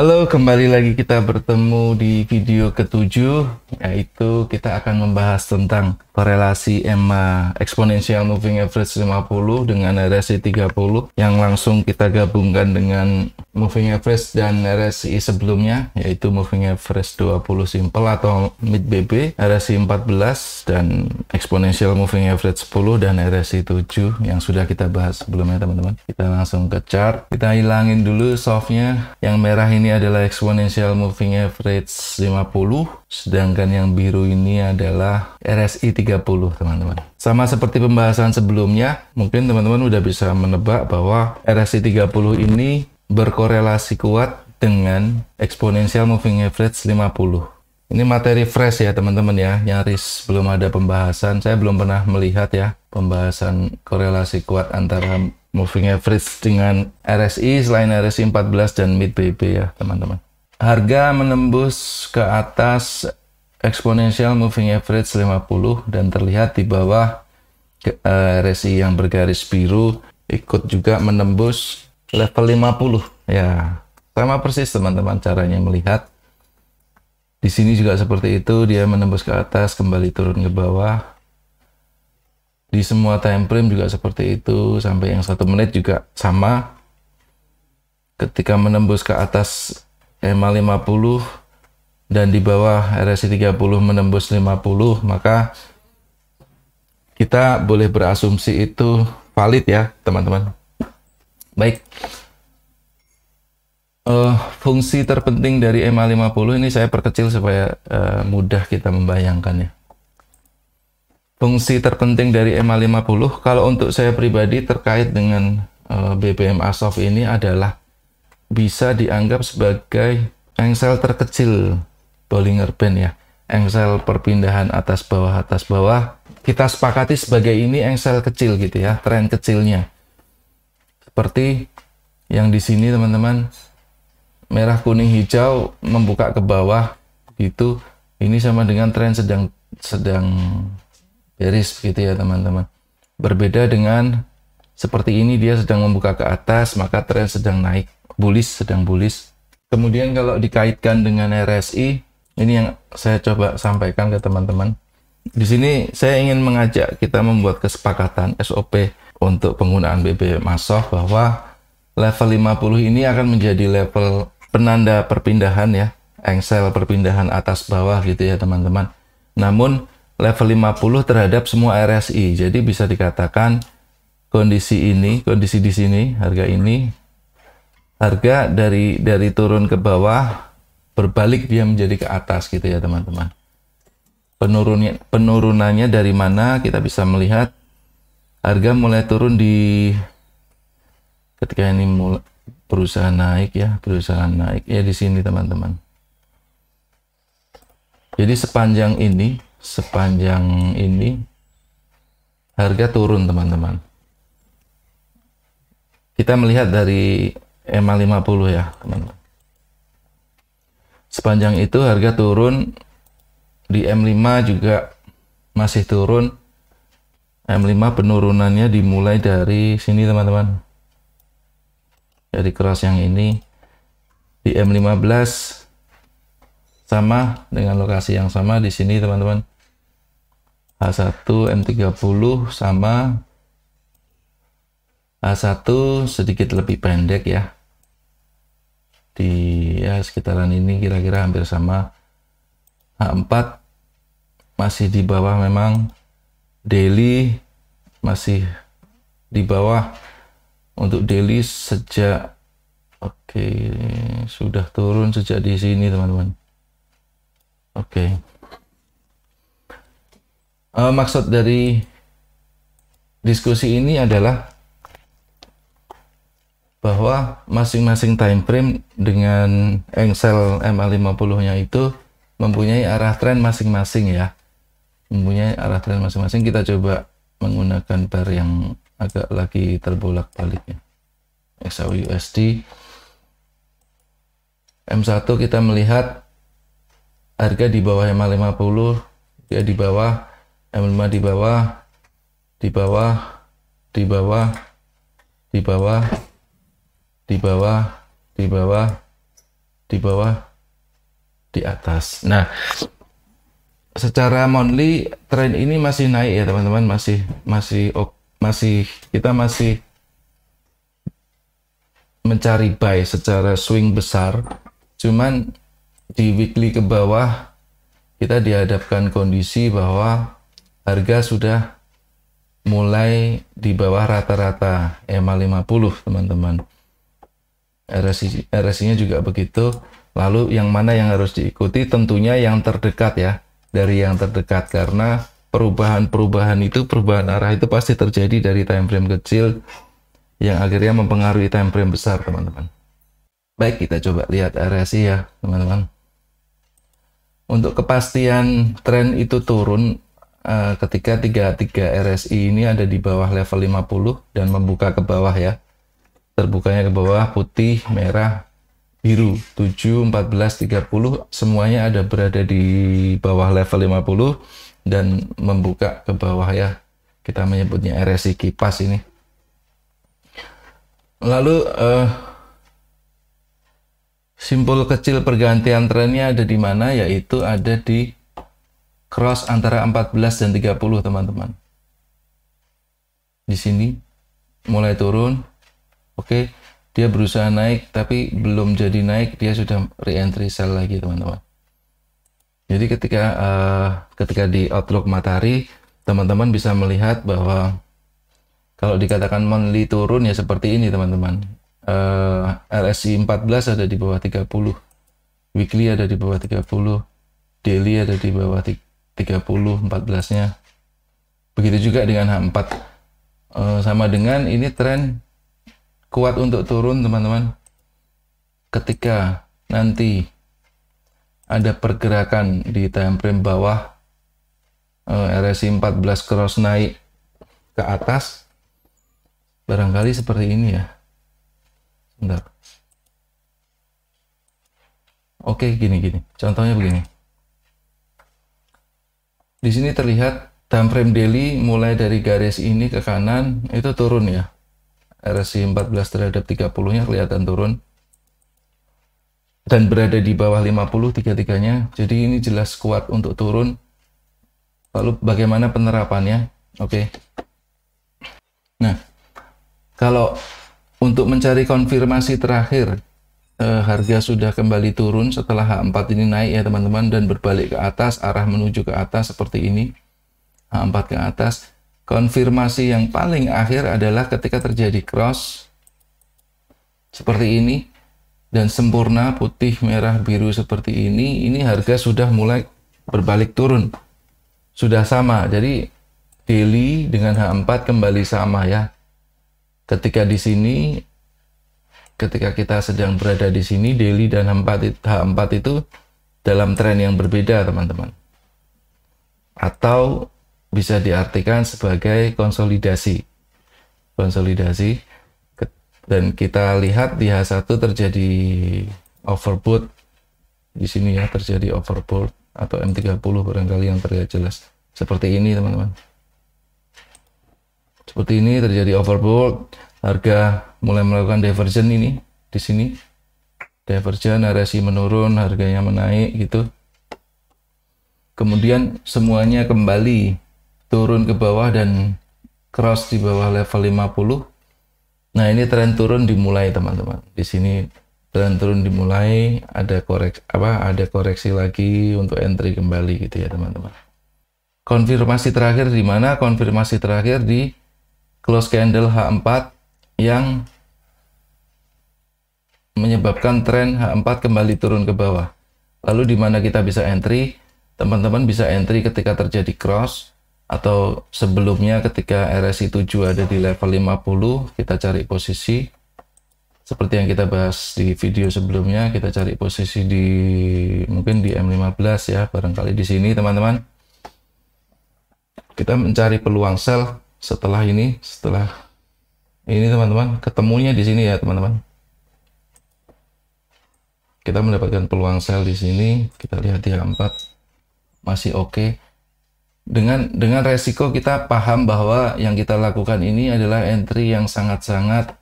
Halo, kembali lagi kita bertemu di video ketujuh, yaitu kita akan membahas tentang korelasi EMA Exponential Moving Average 50 dengan RSI 30 yang langsung kita gabungkan dengan Moving Average dan RSI sebelumnya, yaitu Moving Average 20 Simple atau Mid BB, RSI 14 dan Exponential Moving Average 10 dan RSI 7 yang sudah kita bahas sebelumnya, teman-teman. Kita langsung ke chart. Kita hilangin dulu softnya. Yang merah ini adalah Exponential Moving Average 50, sedangkan yang biru ini adalah RSI 30, teman-teman. Sama seperti pembahasan sebelumnya, mungkin teman-teman udah bisa menebak bahwa RSI 30 ini berkorelasi kuat dengan Exponential Moving Average 50. Ini materi fresh ya, teman-teman ya, nyaris belum ada pembahasan. Saya belum pernah melihat ya pembahasan korelasi kuat antara Moving Average dengan RSI selain RSI 14 dan Mid BB ya, teman-teman. Harga menembus ke atas Exponential Moving Average 50 dan terlihat di bawah RSI yang bergaris biru ikut juga menembus level 50 ya. Sama persis, teman-teman, caranya melihat. Di sini juga seperti itu, dia menembus ke atas kembali turun ke bawah. Di semua time frame juga seperti itu, sampai yang 1 menit juga sama. Ketika menembus ke atas EMA 50 dan di bawah RSI 30 menembus 50, maka kita boleh berasumsi itu valid ya, teman-teman. Baik. Fungsi terpenting dari EMA 50 ini saya perkecil supaya mudah kita membayangkannya. Fungsi terpenting dari EMA 50 kalau untuk saya pribadi terkait dengan BPMA soft ini adalah bisa dianggap sebagai engsel terkecil Bollinger Band ya. Engsel perpindahan atas bawah. Kita sepakati sebagai ini engsel kecil gitu ya, tren kecilnya. Seperti yang di sini, teman-teman, merah, kuning, hijau membuka ke bawah gitu. Ini sama dengan tren sedang bearish begitu ya, teman-teman. Berbeda dengan seperti ini, dia sedang membuka ke atas, maka tren sedang naik, sedang bullish. Kemudian kalau dikaitkan dengan RSI, ini yang saya coba sampaikan ke teman-teman. Di sini saya ingin mengajak kita membuat kesepakatan SOP untuk penggunaan BPMA soft bahwa level 50 ini akan menjadi level penanda perpindahan ya, engsel perpindahan atas bawah gitu ya, teman-teman. Namun level 50 terhadap semua RSI. Jadi bisa dikatakan kondisi di sini, harga dari turun ke bawah berbalik dia menjadi ke atas gitu ya, teman-teman. Penurunannya dari mana kita bisa melihat harga mulai turun ketika ini mulai berusaha naik ya di sini, teman-teman. Jadi sepanjang ini harga turun, teman-teman. Kita melihat dari EMA 50 ya, teman-teman. Sepanjang itu harga turun, di M5 juga masih turun. M5 penurunannya dimulai dari sini, teman-teman. Dari cross yang ini. Di M15 sama dengan lokasi yang sama di sini, teman-teman. H1 M30 sama. H1 sedikit lebih pendek ya. Di sekitaran ini kira-kira hampir sama. H4 masih di bawah, memang daily masih di bawah. Untuk daily sejak sudah turun sejak di sini, teman-teman. Maksud dari diskusi ini adalah bahwa masing-masing time frame dengan engsel EMA 50-nya itu mempunyai arah tren masing-masing ya. Kita coba menggunakan bar yang agak lagi terbolak-balik ya. XAUUSD M1 kita melihat harga di bawah EMA 50, dia di bawah, M5 di bawah, di bawah, di bawah, di bawah, di bawah, di bawah, di bawah, di atas. Nah, secara monthly tren ini masih naik ya teman-teman, masih kita masih mencari buy secara swing besar. Cuman di weekly ke bawah kita dihadapkan kondisi bahwa harga sudah mulai di bawah rata-rata EMA 50 teman-teman. RSI-nya juga begitu. Lalu yang mana yang harus diikuti? Tentunya yang terdekat ya, dari yang terdekat, karena perubahan arah itu pasti terjadi dari time frame kecil yang akhirnya mempengaruhi time frame besar teman-teman. Baik, kita coba lihat RSI ya teman-teman. Untuk kepastian tren itu turun ketika 33 RSI ini ada di bawah level 50 dan membuka ke bawah ya. Terbukanya ke bawah putih, merah, biru 7, 14, 30 semuanya ada berada di bawah level 50 dan membuka ke bawah ya. Kita menyebutnya RSI kipas ini. Lalu simpul kecil pergantian trennya ada di mana? Yaitu ada di cross antara 14 dan 30 teman-teman. Di sini mulai turun. Oke, dia berusaha naik tapi belum jadi naik, dia sudah re-entry sell lagi teman-teman. Jadi ketika di outlook matahari, teman-teman bisa melihat bahwa kalau dikatakan monthly turun ya seperti ini teman-teman. RSI 14 ada di bawah 30, weekly ada di bawah 30, daily ada di bawah 30 14-nya. Begitu juga dengan H4. Sama dengan ini tren kuat untuk turun teman-teman. Ketika nanti ada pergerakan di time frame bawah, RSI 14 cross naik ke atas, barangkali seperti ini ya. Bentar. Oke, gini. Contohnya begini. Di sini terlihat time frame daily mulai dari garis ini ke kanan itu turun ya. RSI 14 terhadap 30-nya kelihatan turun. Dan berada di bawah 50 tiga-tiganya. Jadi ini jelas kuat untuk turun. Lalu bagaimana penerapannya? Oke. Nah, kalau untuk mencari konfirmasi terakhir, harga sudah kembali turun setelah H4 ini naik ya teman-teman, dan berbalik ke atas, arah menuju ke atas seperti ini. H4 ke atas. Konfirmasi yang paling akhir adalah ketika terjadi cross seperti ini dan sempurna putih, merah, biru seperti ini harga sudah mulai berbalik turun. Sudah sama. Jadi daily dengan H4 kembali sama ya. Ketika di sini, ketika kita sedang berada di sini, daily dan H4 itu dalam tren yang berbeda teman-teman. Atau bisa diartikan sebagai konsolidasi. Dan kita lihat di H1 terjadi overbought. Di sini ya terjadi overbought atau M30 barangkali yang terlihat jelas. Seperti ini teman-teman. Seperti ini terjadi overbought, harga mulai melakukan diversion ini di sini. Diversion, RSI menurun, harganya menaik gitu. Kemudian semuanya kembali turun ke bawah dan cross di bawah level 50. Nah, ini tren turun dimulai teman-teman. Di sini tren turun dimulai, ada koreksi lagi untuk entry kembali gitu ya teman-teman. Konfirmasi terakhir di mana? Konfirmasi terakhir di close candle H4 yang menyebabkan tren H4 kembali turun ke bawah. Lalu di mana kita bisa entry? Teman-teman bisa entry ketika terjadi cross, atau sebelumnya ketika RSI 7 ada di level 50, kita cari posisi seperti yang kita bahas di video sebelumnya. Kita cari posisi di mungkin di M15 ya, barangkali di sini teman-teman. Kita mencari peluang sell setelah ini teman-teman, ketemunya di sini ya teman-teman. Kita mendapatkan peluang sell di sini. Kita lihat di H4 masih oke. Dengan resiko kita paham bahwa yang kita lakukan ini adalah entry yang sangat-sangat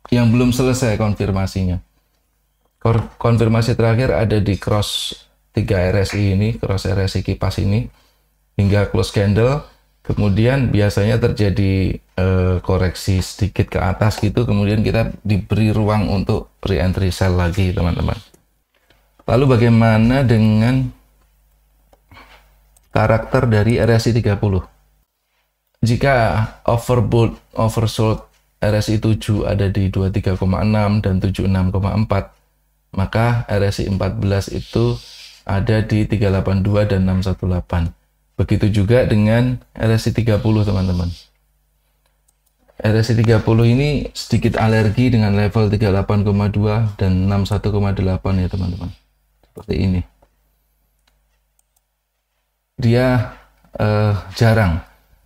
yang belum selesai konfirmasinya. Konfirmasi terakhir ada di cross 3 RSI ini, cross RSI kipas ini, hingga close candle. Kemudian biasanya terjadi koreksi sedikit ke atas gitu, kemudian kita diberi ruang untuk re-entry sell lagi, teman-teman. Lalu bagaimana dengan karakter dari RSI 30? Jika oversold RSI 7 ada di 23,6 dan 76,4, maka RSI 14 itu ada di 382 dan 618. Begitu juga dengan RSI 30, teman-teman. RSI 30 ini sedikit alergi dengan level 38,2 dan 61,8 ya, teman-teman. Seperti ini. Dia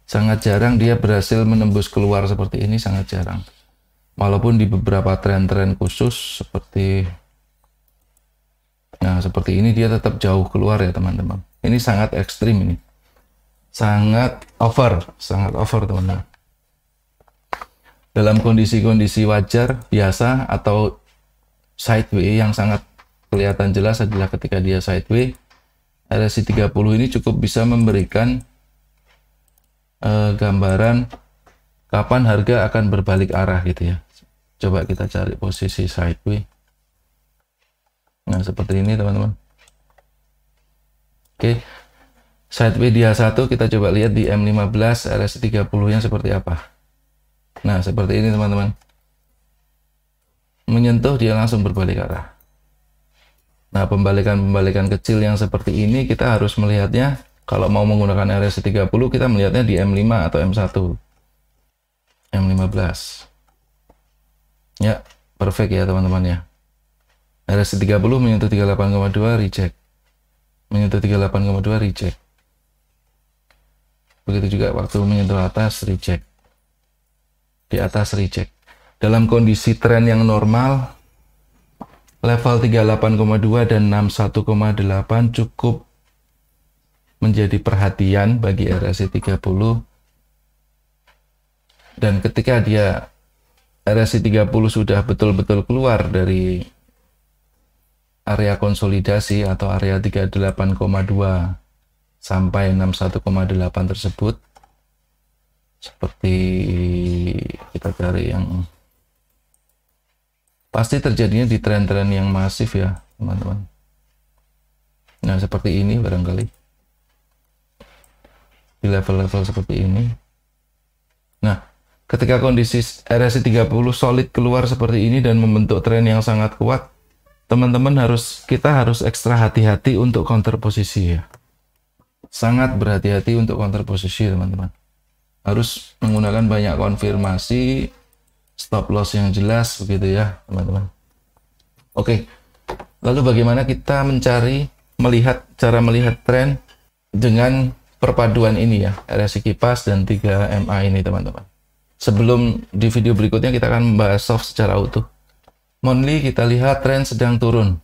sangat jarang dia berhasil menembus keluar seperti ini, sangat jarang. Walaupun di beberapa tren-tren khusus seperti ini dia tetap jauh keluar ya, teman-teman. Ini sangat ekstrim ini. Sangat over teman-teman. Dalam kondisi-kondisi wajar biasa atau sideways yang sangat kelihatan jelas adalah ketika dia sideways, RSI 30 ini cukup bisa memberikan gambaran kapan harga akan berbalik arah gitu ya. Coba kita cari posisi sideways. Nah, seperti ini, teman-teman. Oke. Sideways dia 1, kita coba lihat di M15 RSI 30-nya seperti apa. Nah, seperti ini, teman-teman. Menyentuh dia langsung berbalik arah. Nah, pembalikan-pembalikan kecil yang seperti ini kita harus melihatnya. Kalau mau menggunakan RSI 30, kita melihatnya di M5 atau M1. M15. Ya, perfect ya, teman-teman ya. RSI 30 menyentuh 38,2 reject. Menyentuh 38,2 reject. Begitu juga waktu menyentuh atas reject. Di atas reject. Dalam kondisi tren yang normal, level 38,2 dan 61,8 cukup menjadi perhatian bagi RSI 30. Dan ketika dia RSI 30 sudah betul-betul keluar dari area konsolidasi atau area 38,2 sampai 61,8 tersebut, seperti kita cari yang pasti terjadinya di tren-tren yang masif ya, teman-teman. Nah, seperti ini barangkali di level-level seperti ini. Nah, ketika kondisi RSI 30 solid keluar seperti ini dan membentuk tren yang sangat kuat, teman-teman kita harus ekstra hati-hati untuk counter posisi ya. Sangat berhati-hati untuk counter posisi, teman-teman. Harus menggunakan banyak konfirmasi, stop loss yang jelas begitu ya, teman-teman. Oke. Lalu bagaimana kita cara melihat tren dengan perpaduan ini ya, RSI kipas dan 3MA ini, teman-teman. Sebelum di video berikutnya kita akan membahas soft secara utuh. Monthly kita lihat tren sedang turun.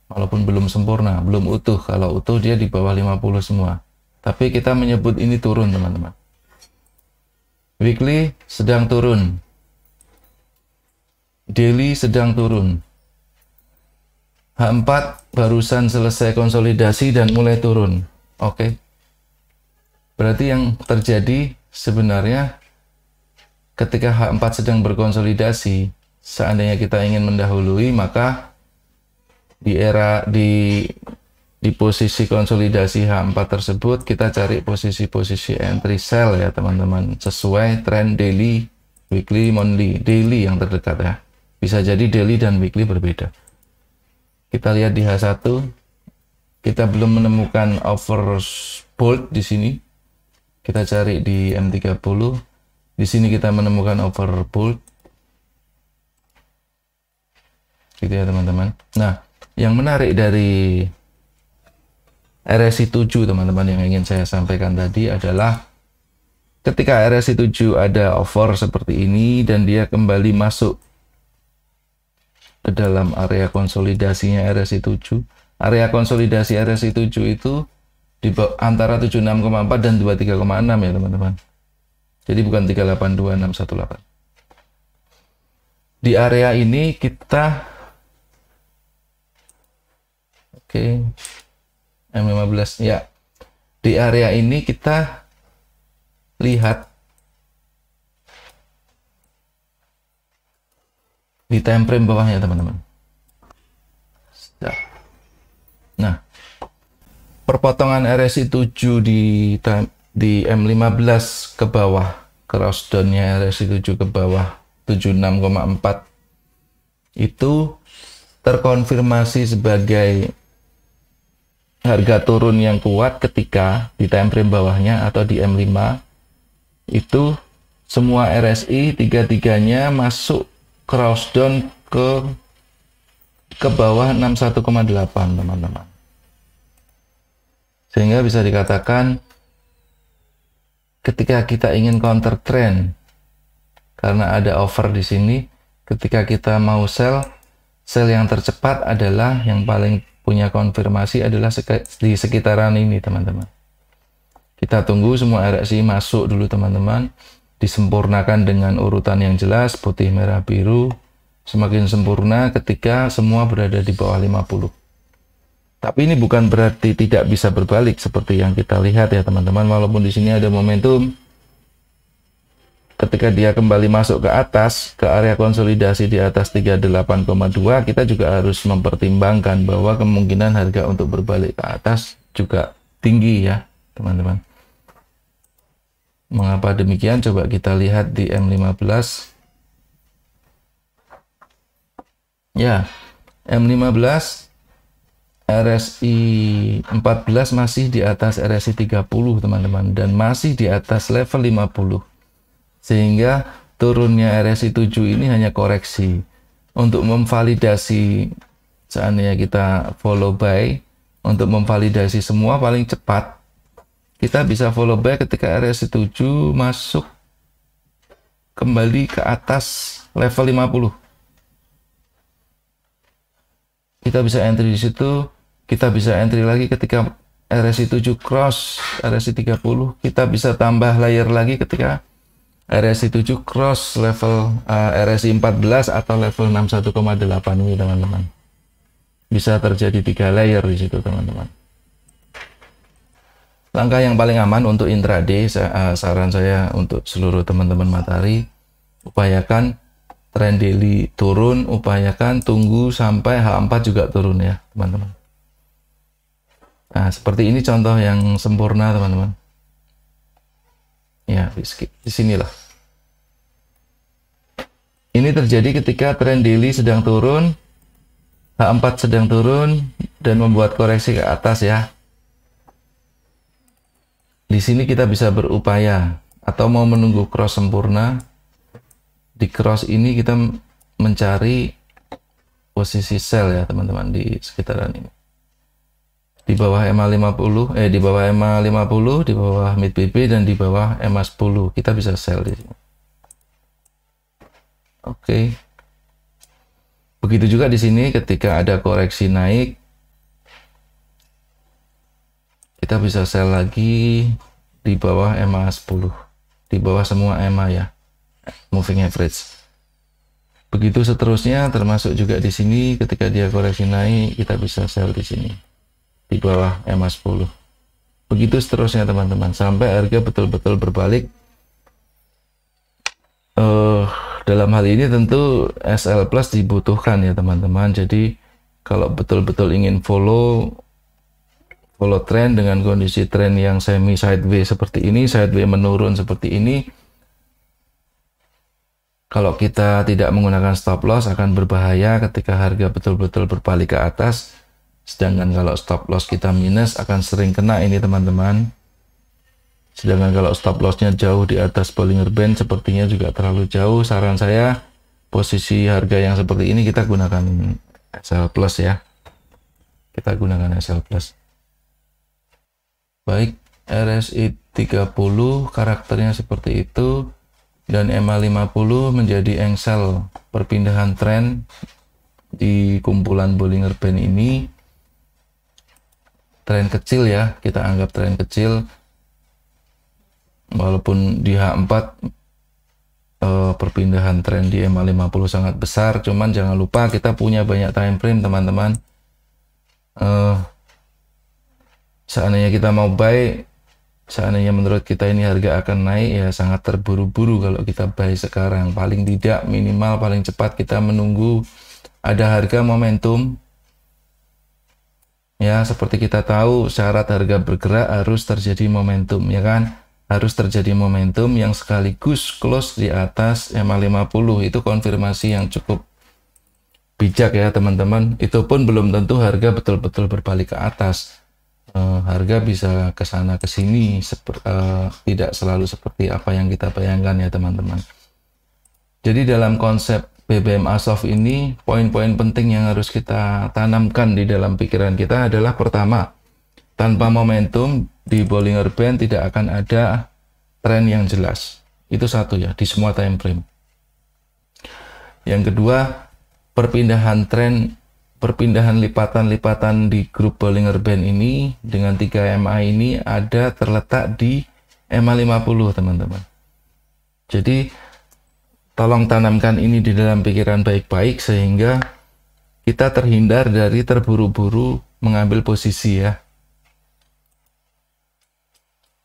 Walaupun belum sempurna, belum utuh. Kalau utuh dia di bawah 50 semua. Tapi kita menyebut ini turun, teman-teman. Weekly sedang turun. Daily sedang turun. H4 barusan selesai konsolidasi dan mulai turun. Oke. Berarti yang terjadi sebenarnya ketika H4 sedang berkonsolidasi, seandainya kita ingin mendahului, maka di posisi konsolidasi H4 tersebut kita cari posisi-posisi entry sell ya, teman-teman, sesuai tren daily, weekly, monthly. Daily yang terdekat ya. Bisa jadi daily dan weekly berbeda. Kita lihat di H1, kita belum menemukan overbought di sini. Kita cari di M30. Di sini kita menemukan overbought. Gitu ya, teman-teman. Nah, yang menarik dari RSI 7, teman-teman, yang ingin saya sampaikan tadi adalah ketika RSI 7 ada over seperti ini dan dia kembali masuk ke dalam area konsolidasinya RSI 7. Area konsolidasi RSI 7 itu di antara 76,4 dan 23,6 ya, teman-teman. Jadi bukan 382, 618. Di area ini kita M15 ya. Di area ini kita lihat di time frame bawahnya teman-teman. Nah, perpotongan RSI 7 di M15 ke bawah, crossdown-nya RSI 7 ke bawah 76,4 itu terkonfirmasi sebagai harga turun yang kuat ketika di time frame bawahnya atau di M5 itu semua RSI tiga-tiganya masuk crossdown ke bawah 61,8 teman-teman. Sehingga bisa dikatakan ketika kita ingin counter trend karena ada over di sini, ketika kita mau sell yang tercepat adalah yang paling punya konfirmasi adalah di sekitaran ini teman-teman. Kita tunggu semua RSI masuk dulu teman-teman, disempurnakan dengan urutan yang jelas, putih, merah, biru, semakin sempurna ketika semua berada di bawah 50. Tapi ini bukan berarti tidak bisa berbalik seperti yang kita lihat ya teman-teman, walaupun di sini ada momentum. Ketika dia kembali masuk ke atas, ke area konsolidasi di atas 38,2, kita juga harus mempertimbangkan bahwa kemungkinan harga untuk berbalik ke atas juga tinggi ya teman-teman. Mengapa demikian? Coba kita lihat di M15. Ya, M15 RSI 14 masih di atas RSI 30 teman-teman, dan masih di atas level 50. Sehingga turunnya RSI 7 ini hanya koreksi. Untuk memvalidasi, seandainya kita follow buy, untuk memvalidasi semua paling cepat kita bisa follow buy ketika RSI 7 masuk kembali ke atas level 50. Kita bisa entry di situ, kita bisa entry lagi ketika RSI 7 cross RSI 30, kita bisa tambah layer lagi ketika RSI 7 cross level RSI 14 atau level 61,8 ini teman-teman. Bisa terjadi 3 layer di situ teman-teman. Langkah yang paling aman untuk intraday, saran saya untuk seluruh teman-teman Matahari, upayakan trend daily turun, upayakan tunggu sampai H4 juga turun ya teman-teman. Nah, seperti ini contoh yang sempurna teman-teman. Ya, di sinilah. Ini terjadi ketika trend daily sedang turun, H4 sedang turun, dan membuat koreksi ke atas ya. Di sini kita bisa berupaya atau mau menunggu cross sempurna. Di cross ini kita mencari posisi sell ya teman-teman di sekitaran ini. Di bawah MA50, di bawah MA50, di bawah mid BB, dan di bawah MA10 kita bisa sell di sini. Oke. Begitu juga di sini ketika ada koreksi naik, kita bisa sell lagi di bawah MA10, di bawah semua MA ya, moving average. Begitu seterusnya, termasuk juga di sini ketika dia koreksi naik, kita bisa sell di sini di bawah MA10. Begitu seterusnya teman-teman sampai harga betul-betul berbalik. Dalam hal ini tentu SL plus dibutuhkan ya teman-teman. Jadi kalau betul-betul ingin follow trend dengan kondisi trend yang semi sideways seperti ini, sideways menurun seperti ini, kalau kita tidak menggunakan stop loss akan berbahaya ketika harga betul-betul berbalik ke atas. Sedangkan kalau stop loss kita minus akan sering kena ini teman-teman. Sedangkan kalau stop lossnya jauh di atas Bollinger Band sepertinya juga terlalu jauh. Saran saya posisi harga yang seperti ini kita gunakan SL plus ya. Kita gunakan SL plus. Baik, RSI 30 karakternya seperti itu, dan MA50 menjadi engsel perpindahan tren di kumpulan Bollinger Band ini. Tren kecil ya, kita anggap tren kecil, walaupun di H4 perpindahan tren di EMA 50 sangat besar. Cuman jangan lupa kita punya banyak time frame, teman-teman. Seandainya kita mau buy, seandainya menurut kita ini harga akan naik, ya sangat terburu-buru kalau kita buy sekarang. Paling tidak minimal paling cepat kita menunggu ada harga momentum. Ya, seperti kita tahu syarat harga bergerak harus terjadi momentum, ya kan? Harus terjadi momentum yang sekaligus close di atas EMA 50. Itu konfirmasi yang cukup bijak ya teman-teman. Itu pun belum tentu harga betul-betul berbalik ke atas. Harga bisa ke sana ke sini, tidak selalu seperti apa yang kita bayangkan ya teman-teman. Jadi dalam konsep BBMA Soft ini, poin-poin penting yang harus kita tanamkan di dalam pikiran kita adalah pertama, tanpa momentum di Bollinger Band tidak akan ada tren yang jelas. Itu satu ya, di semua time frame. Yang kedua, perpindahan tren, perpindahan lipatan-lipatan di grup Bollinger Band ini dengan 3 MA ini ada terletak di EMA 50 teman-teman. Jadi tolong tanamkan ini di dalam pikiran baik-baik sehingga kita terhindar dari terburu-buru mengambil posisi ya.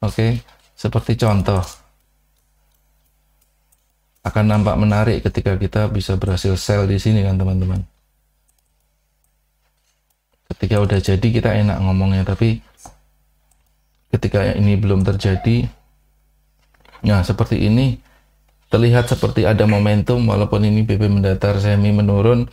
Oke, seperti contoh. Akan nampak menarik ketika kita bisa berhasil sell di sini kan teman-teman. Ketika udah jadi kita enak ngomongnya, tapi ketika ini belum terjadi, nah seperti ini terlihat seperti ada momentum walaupun ini BP mendatar semi menurun.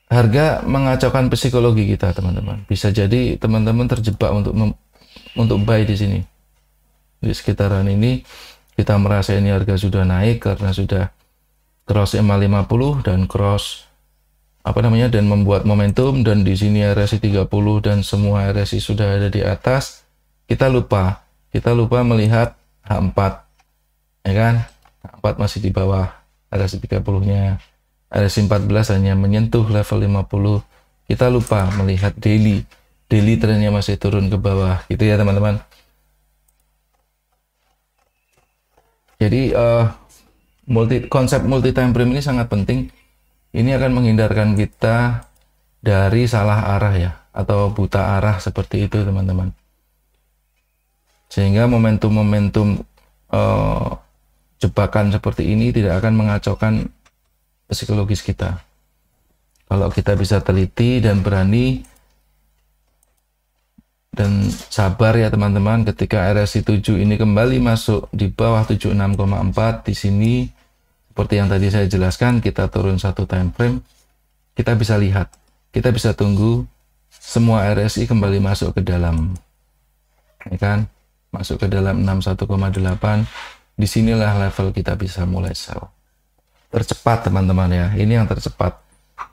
Harga mengacaukan psikologi kita teman-teman. Bisa jadi teman-teman terjebak untuk buy di sini. Di sekitaran ini kita merasa ini harga sudah naik karena sudah cross EMA 50 dan cross dan membuat momentum, dan di sini RSI 30 dan semua RSI sudah ada di atas. Kita lupa melihat H4 ya kan. H4 masih di bawah RSI 30-nya. RSI 14 hanya menyentuh level 50. Kita lupa melihat daily trennya masih turun ke bawah gitu ya teman-teman. Jadi konsep multi time frame ini sangat penting. Ini akan menghindarkan kita dari salah arah ya, atau buta arah seperti itu teman-teman. Sehingga momentum-momentum jebakan seperti ini tidak akan mengacaukan psikologis kita. Kalau kita bisa teliti dan berani dan sabar ya teman-teman, ketika RSI 7 ini kembali masuk di bawah 76,4 di sini, seperti yang tadi saya jelaskan, kita turun satu time frame, kita bisa lihat, kita bisa tunggu semua RSI kembali masuk ke dalam, ya kan, masuk ke dalam 61,8. Disinilah level kita bisa mulai sell. Tercepat teman-teman ya, ini yang tercepat.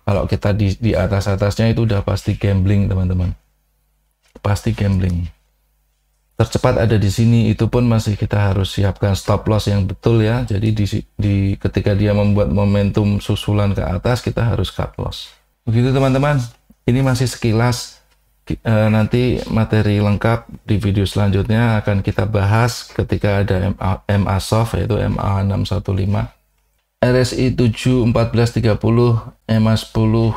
Kalau kita di atas-atasnya itu udah pasti gambling teman-teman, pasti gambling. Tercepat ada di sini, itu pun masih kita harus siapkan stop loss yang betul ya. Jadi ketika dia membuat momentum susulan ke atas, kita harus cut loss. Begitu teman-teman, ini masih sekilas. Nanti materi lengkap di video selanjutnya akan kita bahas ketika ada MA Soft, yaitu MA 615. RSI 7, 14, 30, EMA 10,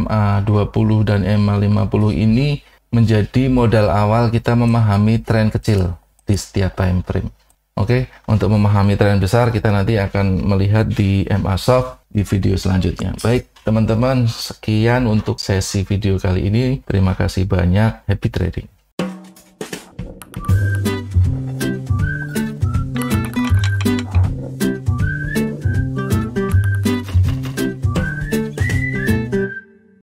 MA 20, dan EMA 50 ini menjadi modal awal kita memahami tren kecil di setiap time frame. Oke, untuk memahami tren besar kita nanti akan melihat di MA Soft di video selanjutnya. Baik teman-teman, sekian untuk sesi video kali ini. Terima kasih banyak. Happy trading.